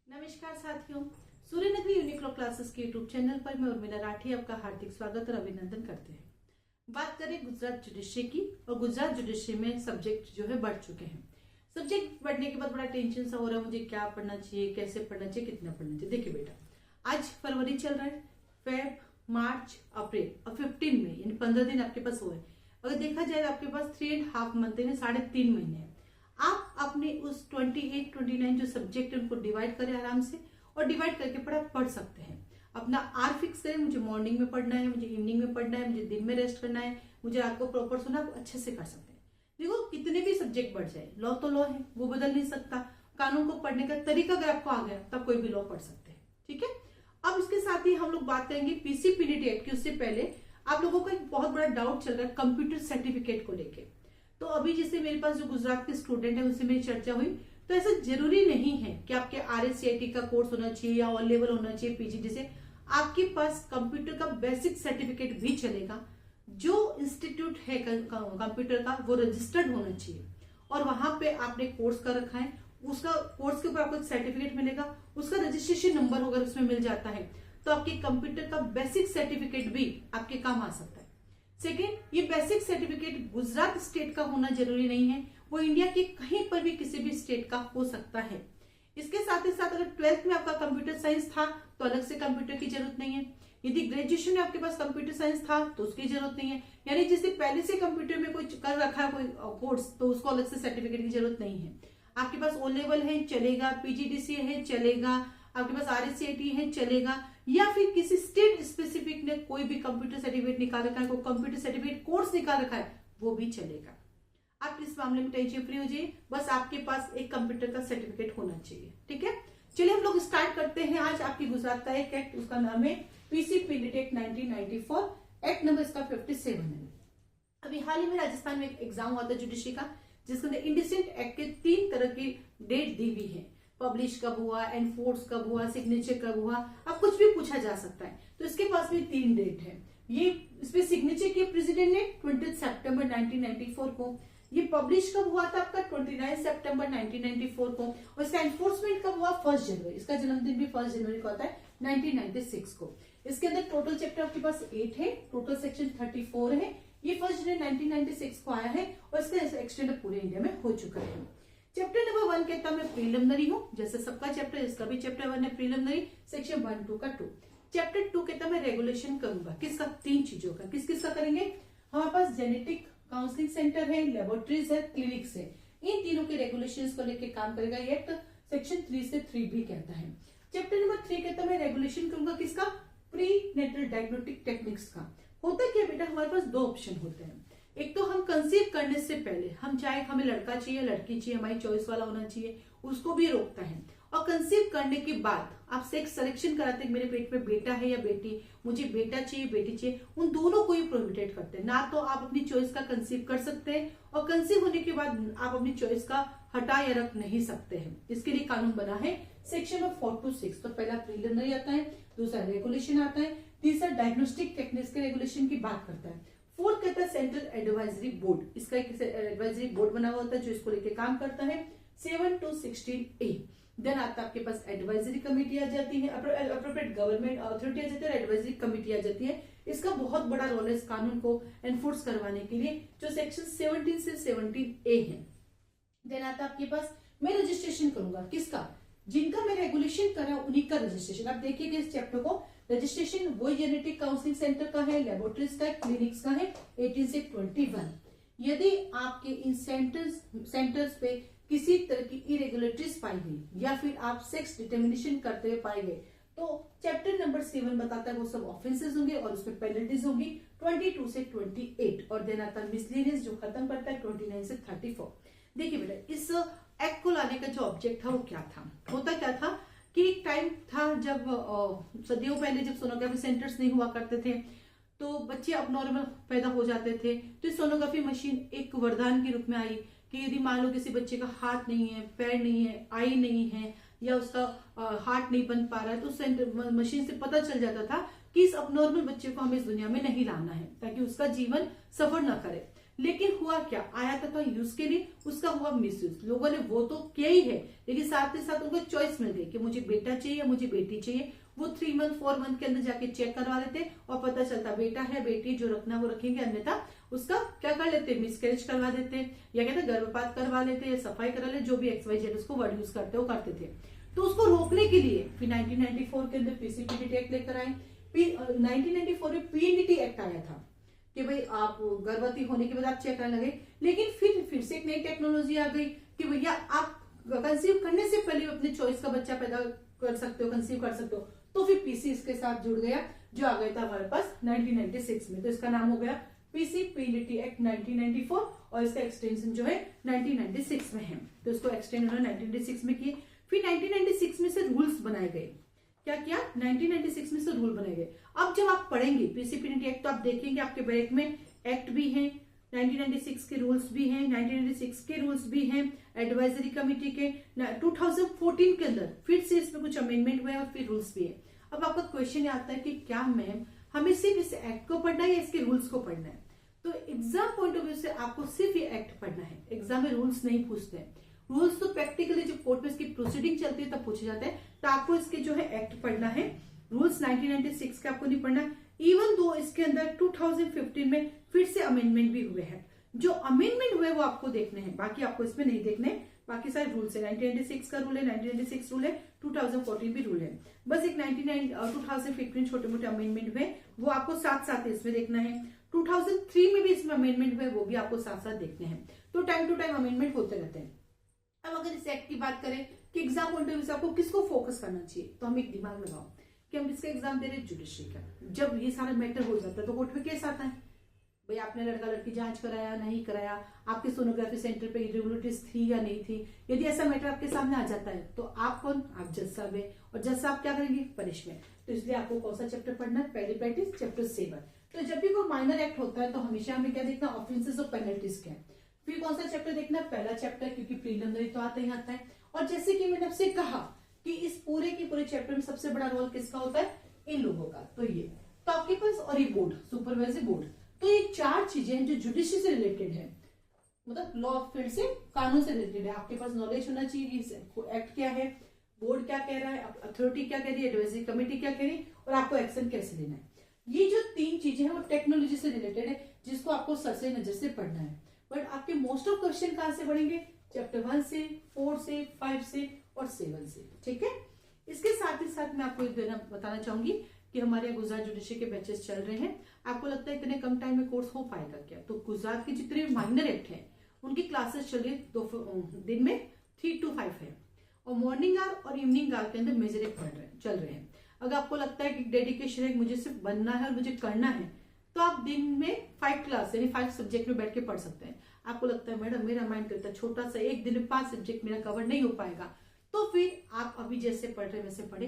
नमस्कार साथियों, सूर्य नगरी यूनिक्लो क्लासेस के यूट्यूब चैनल पर मैं उर्मिला राठी आपका हार्दिक स्वागत और अभिनंदन करते हैं। बात करें गुजरात जुडिशरी की, और गुजरात जुडिशरी में सब्जेक्ट जो है बढ़ चुके हैं। सब्जेक्ट बढ़ने के बाद बड़ा टेंशन सा हो रहा है, मुझे क्या पढ़ना चाहिए, कैसे पढ़ना चाहिए, कितना पढ़ना चाहिए। देखिए बेटा, आज फरवरी चल रहा है, फेब, मार्च, अप्रैल और 15 मई यानी 15 दिन आपके पास हुए। अगर देखा जाए तो आपके पास 3.5 मंथ है, 3.5 महीने है। आप अपने उस 28, 29 जो सब्जेक्ट है उनको डिवाइड करें आराम से, और डिवाइड करके पढ़ सकते हैं। अपना आर फिक्स करें, मुझे मॉर्निंग में पढ़ना है, मुझे इवनिंग में पढ़ना है, मुझे दिन में रेस्ट करना है, मुझे रात को प्रॉपर सोना, आप अच्छे से कर सकते हैं। देखो, कितने भी सब्जेक्ट बढ़ जाए, लॉ तो लॉ है, वो बदल नहीं सकता। कानून को पढ़ने का तरीका अगर आपको आ गया तब कोई भी लॉ पढ़ सकते हैं। ठीक है, अब इसके साथ ही हम लोग बात करेंगे पीसीपीडीटी एक्ट की। उससे पहले आप लोगों का एक बहुत बड़ा डाउट चल रहा है कंप्यूटर सर्टिफिकेट को लेके। तो अभी जैसे मेरे पास जो गुजरात के स्टूडेंट है उनसे मेरी चर्चा हुई, तो ऐसा जरूरी नहीं है कि आपके RSCIT का कोर्स होना चाहिए या ऑल लेवल होना चाहिए PGD से। आपके पास कंप्यूटर का बेसिक सर्टिफिकेट भी चलेगा। जो इंस्टीट्यूट है कंप्यूटर का वो रजिस्टर्ड होना चाहिए, और वहां पे आपने कोर्स कर रखा है, उसका कोर्स के ऊपर आपको एक सर्टिफिकेट मिलेगा, उसका रजिस्ट्रेशन नंबर अगर उसमें मिल जाता है तो आपके कंप्यूटर का बेसिक सर्टिफिकेट भी आपके काम आ सकता है। सेकेंड, ये बेसिक सर्टिफिकेट गुजरात स्टेट का होना जरूरी नहीं है, वो इंडिया के कहीं पर भी किसी भी स्टेट का हो सकता है। इसके साथ ही साथ अगर 12th में आपका कंप्यूटर साइंस था तो अलग से कंप्यूटर की जरूरत नहीं है। यदि ग्रेजुएशन में आपके पास कंप्यूटर साइंस था तो उसकी जरूरत नहीं है। यानी जिसने पहले से कंप्यूटर में कोई कर रखा है कोई कोर्स, तो उसको अलग से सर्टिफिकेट की जरूरत नहीं है। आपके पास ओ लेवल है चलेगा, PGDCA है चलेगा, आपके पास RSCIT है चलेगा, या फिर किसी स्टेट स्पेसिफिक ने कोई भी कंप्यूटर सर्टिफिकेट निकाल रखा है, कोई कंप्यूटर सर्टिफिकेट कोर्स निकाल रखा है, वो भी चलेगा। आप इस मामले में टेंशन फ्री हो जाइए, बस आपके पास एक कंप्यूटर का सर्टिफिकेट होना चाहिए। ठीक है, चलिए हम लोग स्टार्ट करते हैं। आज आपकी गुजरात का एक एक्ट, उसका नाम है पीसीपीडीटी एक्ट 1994। एक्ट नंबर इसका 57 है। अभी हाल ही में राजस्थान में एक एग्जाम हुआ था जुडिशरी का, जिसके अंदर इंडिसेंट एक्ट के 3 तरह की डेट दी हुई है। पब्लिश कब हुआ, एनफोर्स कब हुआ, सिग्नेचर कब हुआ, अब कुछ भी पूछा जा सकता है। तो इसके पास भी 3 डेट है। ये इसमें सिग्नेचर किया प्रेसिडेंट ने 20 सितंबर 1994 को। ये पब्लिश कब हुआ था आपका 29 सितंबर 1994 को, और इसका एनफोर्समेंट कब हुआ 1 जनवरी। इसका जन्मदिन भी 1 जनवरी को आता है 1996 को। इसके अंदर टोटल चैप्टर आपके पास 8 है, टोटल सेक्शन 34 है। ये 1 जनवरी 1996 को आया है, और इसका एक्सटेंड पूरे इंडिया में हो चुका है। चैप्टर नंबर 1 कहता है मैं प्रीलिमिनरी हूं, जैसे सबका चैप्टर, इसका भी चैप्टर 1 है प्रीलिमिनरी, सेक्शन 1, 2 का 2। चैप्टर 2 कहता है मैं रेगुलेशन करूंगा, किसका, 3 चीजों का। किस किस का करेंगे, हमारे पास जेनेटिक काउंसलिंग सेंटर है, लेबोरेटरीज है, क्लिनिक्स है, इन तीनों के रेगुलेशन को लेकर काम करेगा ये एक्ट। सेक्शन 3 से 3 भी कहता है। चैप्टर नंबर 3 कहता है मैं रेगुलेशन करूंगा किसका, प्री नेटल डायग्नोस्टिक टेक्निक्स का। होता क्या बेटा, हमारे पास 2 ऑप्शन होते हैं। एक तो हम कंसीव करने से पहले, हम चाहे हमें लड़का चाहिए लड़की चाहिए, हमारी चॉइस वाला होना चाहिए, उसको भी रोकता है। और कंसीव करने के बाद आप सेक्स सिलेक्शन कराते हैं, मेरे पेट में बेटा है या बेटी, मुझे बेटा चाहिए बेटी चाहिए, उन दोनों को ही प्रोहिबिटेड करते हैं। ना तो आप अपनी चॉइस का कंसीव कर सकते हैं, और कंसीव होने के बाद आप अपनी चॉइस का हटा या रख नहीं सकते हैं। इसके लिए कानून बना है सेक्शन में 4 to 6। तो पहला प्रीलिमिनरी आता है, दूसरा रेगुलेशन आता है, तीसरा डायग्नोस्टिक टेक्निक्स के रेगुलेशन की बात करता है। 4th कहता है सेंट्रल एडवाइजरी बोर्ड। इसका एक एडवाइजरी बोर्ड बना हुआ होता है जो इसको लेके काम करता है। 7 to 16A। देन आता है आपके पास एडवाइजरी कमेटी आ जाती है, अप्रोप्रिएट गवर्नमेंट अथॉरिटी आ जाती है, एडवाइजरी कमेटी आ जाती है। इसका बहुत बड़ा रोल है इस कानून को एनफोर्स करवाने के लिए, जो सेक्शन 17 से 17A है। देन आता है आपके पास मैं रजिस्ट्रेशन करूंगा, किसका, जिनका मैं रेगुलेशन कर रहा हूं उन्हीं का रजिस्ट्रेशन। आप देखिएगा इस चैप्टर को, रजिस्ट्रेशन वही जेनेटिक काउंसलिंग सेंटर का है, लेबोरेटरीज का है, क्लिनिक्स का है, 18 से 21। यदि आपके इन सेंटर्स पे किसी तरह की इरेगुलरिटीज पाई गई, या फिर आप सेक्स डिटर्मिनेशन करते हुए पाए गए, तो चैप्टर नंबर 7 बताता है वो सब ऑफेंसेस होंगे और उसमें पेनल्टीज होंगी 22 से 28। और देन आता है मिसलेनियस जो खत्म करता है 29 से 34। देखिए बेटा, इस एक्ट को लाने का जो ऑब्जेक्ट था वो क्या था, होता क्या था कि एक टाइम था जब सदियों पहले जब सोनोग्राफी सेंटर्स नहीं हुआ करते थे, तो बच्चे अब नॉर्मल पैदा हो जाते थे। तो सोनोग्राफी मशीन एक वरदान के रूप में आई कि यदि मान लो किसी बच्चे का हाथ नहीं है, पैर नहीं है, आई नहीं है, या उसका हार्ट नहीं बन पा रहा है, तो उस मशीन से पता चल जाता था कि इस अब नॉर्मल बच्चे को हमें इस दुनिया में नहीं लाना है, ताकि उसका जीवन सफर न करे। लेकिन हुआ क्या, आया था यूज के लिए, उसका हुआ मिसयूज। लोगों ने वो तो किया ही है, लेकिन साथ ही साथ उनको चॉइस मिल गई कि मुझे बेटा चाहिए या मुझे बेटी चाहिए। वो 3 मंथ 4 मंथ के अंदर जाके चेक करवा लेते और पता चलता बेटा है बेटी, जो रखना वो रखेंगे, अन्यथा उसका क्या कर लेते, मिसकैरेज करवा देते या कहते गर्भपात करवा लेते या सफाई करा ले, जो भी XYZ उसको वर्ड यूज करते वो करते थे। तो उसको रोकने के लिए फिर 1994 के अंदर पीसीपीडीटी एक्ट लेकर आए। 1994 में पीएनडीटी एक्ट आया था कि भाई आप गर्भवती होने के बाद आप चेक करने लगे, लेकिन फिर से एक नई टेक्नोलॉजी आ गई कि भैया आप कंसीव करने से पहले अपने चॉइस का बच्चा पैदा कर सकते हो, कंसीव कर सकते हो। तो फिर पीसी इसके साथ जुड़ गया, जो आ गया था हमारे पास 1996 में। तो इसका नाम हो गया पीसीपीडीटी एक्ट 1994 और इसका एक्सटेंशन जो है 1996 में है। तो इसको एक्सटेंड उन्होंने 1996 में किए। फिर 1996 में से रूल्स बनाए गए। क्या किया, 1996 में से रूल बनाए गए। अब जब आप पढ़ेंगे पीसीपीडीटी एक्ट तो आप देखेंगे आपके बैग में एक्ट भी है, 1996 के रूल्स भी हैं, 1996 के रूल्स भी हैं, एडवाइजरी कमेटी के 2014 के अंदर फिर से इसमें कुछ अमेंडमेंट हुए और फिर रूल्स भी है। अब आपका क्वेश्चन आता है कि क्या मैम हमें सिर्फ इस एक्ट को पढ़ना है या इसके रूल्स को पढ़ना है? तो एग्जाम पॉइंट ऑफ व्यू से आपको सिर्फ ये एक्ट पढ़ना है, एग्जाम में रूल्स नहीं पूछते हैं। रूल्स तो प्रैक्टिकली जब कोर्ट में इसकी प्रोसीडिंग चलती है तब पूछे जाते हैं, तो आपको इसके जो है एक्ट पढ़ना है। रूल्स 1996 का आपको नहीं पढ़ना, इवन दो इसके अंदर 2015 में फिर से अमेंडमेंट भी हुए हैं। जो अमेंडमेंट हुए वो आपको देखने हैं, बाकी आपको इसमें नहीं देखने। बाकी सारे रूल्स है, 1996 का रूल है, 1996 रूल है, 2014 भी रूल है। बस एक 2015 छोटे मोटे अमेंडमेंट हुए वो आपको साथ साथ इसमें देखना है। 2003 में भी इसमें अमेंडमेंट हुए वो भी आपको साथ साथ देखने हैं। तो टाइम टू टाइम अमेंडमेंट होते रहते हैं। अब अगर इस एक्ट की बात करें कि एग्जाम पॉइंट ऑफ व्यू से आपको किसको फोकस करना चाहिए, तो हम एक दिमाग लगाओ कि हम इसका एग्जाम दे रहे हैं जुडिशरी का। जब ये सारा मैटर हो जाता है तो कोर्ट में केस आता है, भाई आपने लड़का लड़की जांच कराया नहीं कराया, आपके सोनोग्राफी सेंटर पे इरेगुलरिटीज थी या नहीं थी। यदि ऐसा मैटर आपके सामने आ जाता है तो आप कौन, आप जज साहब है, और जज साहब क्या करेंगे, पनिशमेंट। तो इसलिए आपको कौन सा चैप्टर पढ़ना है, पहली प्रैक्टिस चैप्टर 7। तो जब भी कोई माइनर एक्ट होता है तो हमेशा हमें क्या देखना, ऑफेंसेस और पेनल्टीज क्या है। फिर कौन सा चैप्टर देखना, पहला चैप्टर, क्योंकि प्रीलिमिनरी तो आता ही आता है। और जैसे कि मैंने आपसे कहा कि इस पूरे के पूरे चैप्टर में सबसे बड़ा रोल किसका होता है, इन लोगों का। तो ये तो आपके पास, और ये बोर्ड, सुपरवाइजरी बोर्ड, तो ये 4 चीजें हैं जो जुडिशरी से रिलेटेड है, मतलब लॉ फील्ड से, कानून से रिलेटेड है। आपके पास नॉलेज होना चाहिए कि एक्ट क्या है, बोर्ड क्या कह रहा है, अथॉरिटी क्या कह रही है, एडवाइजरी कमेटी क्या कह रही है, और आपको एक्शन कैसे लेना है। ये जो 3 चीजें हैं वो टेक्नोलॉजी से रिलेटेड है, जिसको आपको सरसरी नजर से पढ़ना है। बट आपके मोस्ट ऑफ क्वेश्चन कहां से पढ़ेंगे, चैप्टर 1 से, 4 से, 5 से और 7 से। ठीक है, इसके साथ ही साथ मैं आपको एक बताना चाहूंगी कि हमारे यहाँ गुजरात जुडिशरी के बैचेस चल रहे हैं। आपको लगता है इतने कम टाइम में कोर्स हो पाएगा क्या? तो गुजरात के जितने माइनर एक्ट हैं उनकी क्लासेस चल रही दिन में 3 to 5 है, और मॉर्निंग आवर और इवनिंग आवर के अंदर मेजर एक्ट चल रहे हैं। अगर आपको लगता है कि डेडिकेशन है, मुझे सिर्फ बनना है और मुझे करना है, तो आप दिन में 5 क्लास यानी 5 सब्जेक्ट में बैठ के पढ़ सकते हैं। आपको लगता है मैडम मेरा माइंड करता है छोटा सा, एक दिन में 5 सब्जेक्ट मेरा कवर नहीं हो पाएगा, तो फिर आप अभी जैसे पढ़ रहे वैसे पढ़े।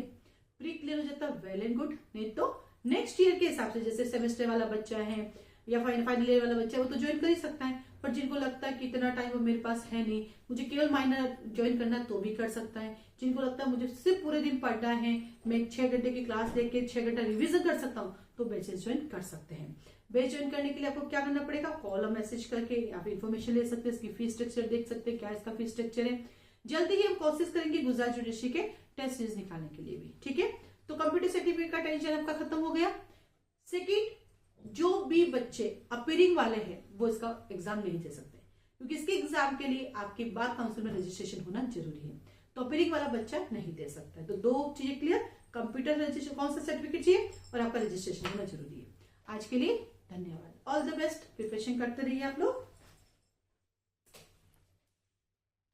प्री क्लियर हो जाता है, वेल एंड गुड। नहीं तो नेक्स्ट ईयर के हिसाब से, जैसे सेमेस्टर वाला बच्चा है या फाइनल ईयर वाला बच्चा है, वो तो ज्वाइन कर ही सकता है। पर जिनको लगता है कि इतना टाइम मेरे पास है नहीं, मुझे केवल माइनर ज्वाइन करना है, तो भी कर सकता है। जिनको लगता है मुझे सिर्फ पूरे दिन पढ़ना है, मैं 6 घंटे की क्लास लेके 6 घंटा रिविजन कर सकता हूँ, तो बैचेस ज्वाइन कर सकते हैं। बैच ज्वाइन करने के लिए आपको क्या करना पड़ेगा, कॉल और मैसेज करके आप इन्फॉर्मेशन ले सकते हैं, इसकी फीस स्ट्रक्चर देख सकते हैं, क्या इसका फीस स्ट्रक्चर है। जल्दी ही हम कोशिश करेंगे गुजरात जुडिशरी के टेस्ट सीरीज निकालने के लिए भी। ठीक है, तो कंप्यूटर सर्टिफिकेट का टेंशन आपका खत्म हो गया। सेकंड, जो भी बच्चे अपीयरिंग वाले हैं वो इसका एग्जाम नहीं दे सकते, क्योंकि इसके एग्जाम के लिए आपके बार काउंसिल में रजिस्ट्रेशन होना जरूरी है। तो अपीयरिंग वाला बच्चा नहीं दे सकता है। तो 2 चीजें क्लियर, कंप्यूटर रजिस्ट्रेशन कौन सा सर्टिफिकेट चाहिए और आपका रजिस्ट्रेशन होना जरूरी है। आज के लिए धन्यवाद, ऑल द बेस्ट, प्रिपरेशन करते रहिए आप लोग।